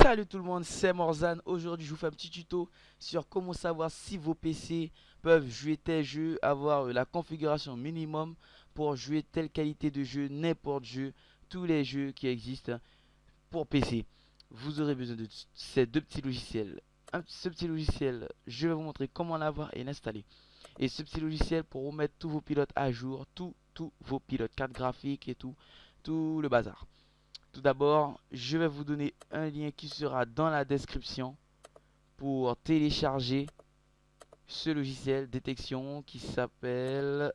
Salut tout le monde, c'est Morzan. Aujourd'hui, je vous fais un petit tuto sur comment savoir si vos PC peuvent jouer tel jeu, avoir la configuration minimum pour jouer telle qualité de jeu, n'importe jeu, tous les jeux qui existent pour PC. Vous aurez besoin de ces deux petits logiciels. Ce petit logiciel, je vais vous montrer comment l'avoir et l'installer. Et ce petit logiciel pour vous mettre tous vos pilotes à jour, tous vos pilotes, cartes graphiques et tout le bazar. Tout d'abord, je vais vous donner un lien qui sera dans la description pour télécharger ce logiciel détection qui s'appelle...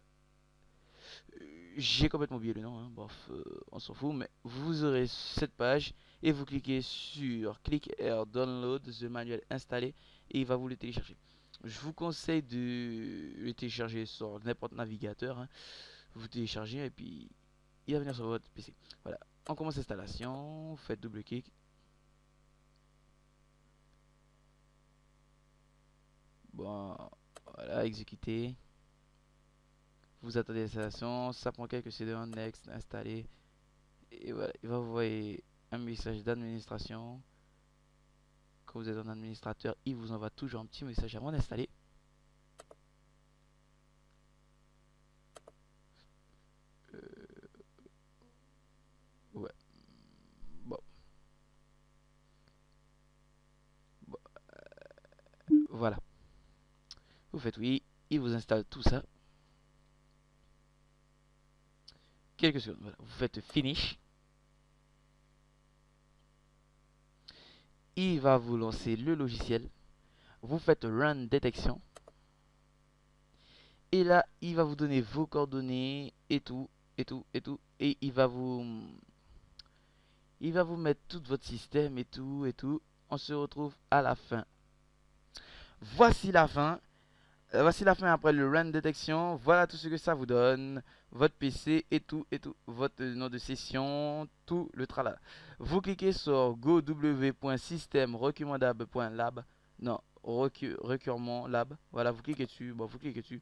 J'ai complètement oublié le nom, hein. Bof, on s'en fout, mais vous aurez cette page et vous cliquez sur Click Here Download the manuel installé et il va vous le télécharger. Je vous conseille de le télécharger sur n'importe navigateur, hein. Vous téléchargez et puis il va venir sur votre PC. Voilà, on commence l'installation, vous faites double clic. Bon, voilà, exécuter. Vous attendez l'installation, ça prend quelques secondes, next, installer. Et voilà, il va vous envoyer un message d'administration. Quand vous êtes en administrateur, il vous envoie toujours un petit message avant d'installer. Ouais, bon, bon, voilà. Vous faites oui, il vous installe tout ça. Quelques secondes, voilà. Vous faites finish. Il va vous lancer le logiciel. Vous faites run détection. Et là, il va vous donner vos coordonnées et tout, et tout, et tout. Et il va vous mettre tout votre système et tout, et tout. On se retrouve à la fin. Voici la fin. Voici la fin après le run détection. Voilà tout ce que ça vous donne. Votre PC et tout, et tout. Votre nom de session, tout le tralala. Vous cliquez sur go.w.system-recommandable.lab. Non, requirement lab. Voilà, vous cliquez dessus. Bon, vous cliquez dessus.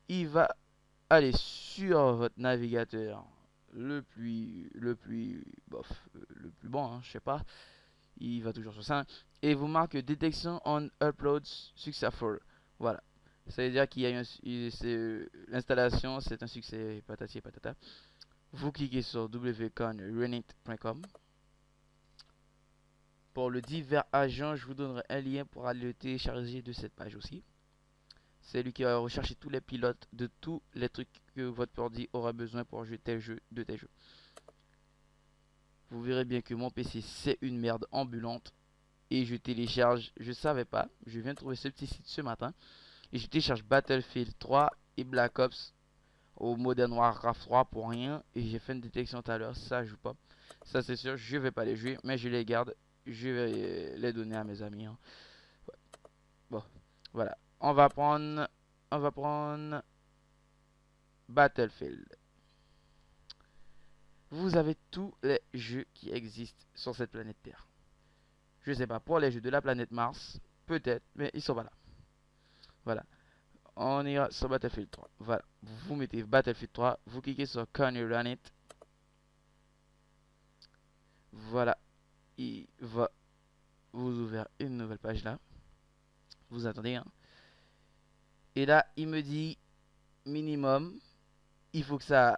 Il va aller sur votre navigateur bof, le plus bon, hein, je sais pas. Il va toujours sur ça. Et vous marque Detection on Uploads Successful. Voilà. Ça veut dire qu'il y a l'installation, c'est un succès, patati et patata. Vous cliquez sur wconunit.com. Pour le divers agent, je vous donnerai un lien pour aller le télécharger de cette page aussi. C'est lui qui va rechercher tous les pilotes de tous les trucs que votre ordi aura besoin pour jouer tel jeu, de tel jeu. Vous verrez bien que mon PC c'est une merde ambulante. Et je télécharge, je savais pas, je viens de trouver ce petit site ce matin. Et je télécharge Battlefield 3 et Black Ops au Modern Warcraft 3 pour rien. Et j'ai fait une détection tout à l'heure, ça joue pas. Ça c'est sûr, je vais pas les jouer, mais je les garde. Je vais les donner à mes amis, hein. Ouais. Bon, voilà. On va prendre Battlefield. Vous avez tous les jeux qui existent sur cette planète Terre. Je sais pas, pour les jeux de la planète Mars, peut-être, mais ils sont pas là. Voilà. On ira sur Battlefield 3. Voilà. Vous mettez Battlefield 3, vous cliquez sur Can you run it? Voilà. Il va vous ouvrir une nouvelle page là. Vous attendez, hein. Et là, il me dit minimum. Il faut que ça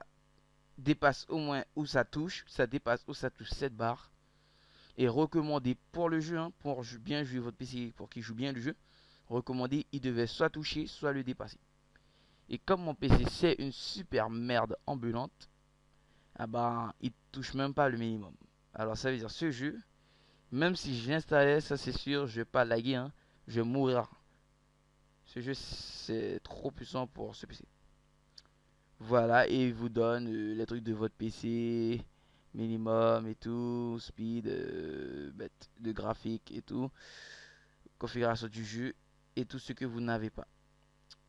dépasse au moins où ça touche. Ça dépasse où ça touche 7 barres. Et recommandé pour le jeu, hein, pour bien jouer votre PC, pour qu'il joue bien le jeu. Recommandé, il devait soit toucher, soit le dépasser. Et comme mon PC c'est une super merde ambulante, ah bah, il touche même pas le minimum. Alors ça veut dire ce jeu, même si je l'installais, ça c'est sûr, je vais pas laguer, hein, je vais mourir. Ce jeu c'est trop puissant pour ce PC. Voilà, et il vous donne les trucs de votre PC, minimum et tout, speed, de graphique et tout, configuration du jeu et tout ce que vous n'avez pas.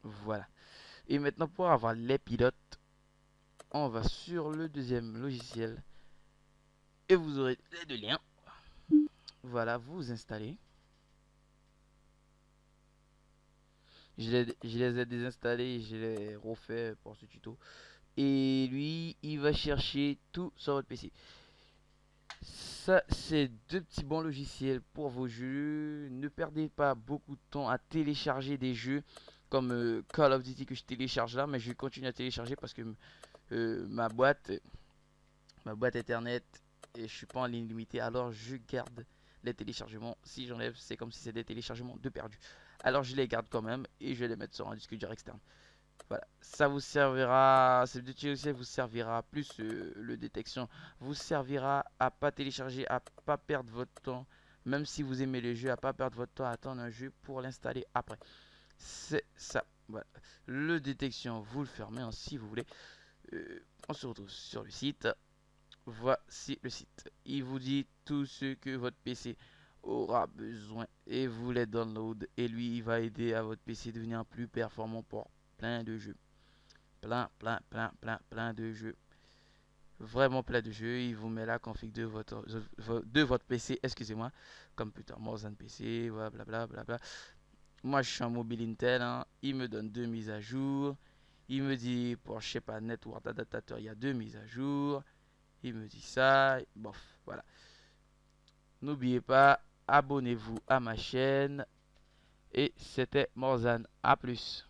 Voilà. Et maintenant pour avoir les pilotes, on va sur le deuxième logiciel et vous aurez les deux liens. Voilà, vous installez. Je les ai désinstallés et je les refait pour ce tuto. Et lui, il va chercher tout sur votre PC. Ça, c'est deux petits bons logiciels pour vos jeux. Ne perdez pas beaucoup de temps à télécharger des jeux comme Call of Duty que je télécharge là, mais je continue à télécharger parce que ma boîte internet et je suis pas en ligne limitée, alors je garde les téléchargements. Si j'enlève, c'est comme si c'était des téléchargements de perdu. Alors je les garde quand même et je vais les mettre sur un disque dur externe. Voilà, ça vous servira, ce petit logiciel vous servira plus le détection, vous servira à pas télécharger, à pas perdre votre temps, même si vous aimez le jeu, à pas perdre votre temps à attendre un jeu pour l'installer après. C'est ça, voilà. Le détection, vous le fermez hein, si vous voulez. On se retrouve sur le site. Voici le site. Il vous dit tout ce que votre PC aura besoin et vous les download et lui il va aider à votre PC à devenir plus performant pour plein de jeux. Plein de jeux. Vraiment plein de jeux. Il vous met la config de votre PC, excusez-moi. Computer Morzan PC, blablabla. Bla bla. Moi je suis un mobile Intel. Hein. Il me donne deux mises à jour. Il me dit pour je sais pas Network Adaptateur il y a deux mises à jour. Il me dit ça. Bof, voilà. N'oubliez pas, abonnez-vous à ma chaîne. Et c'était Morzan. A plus.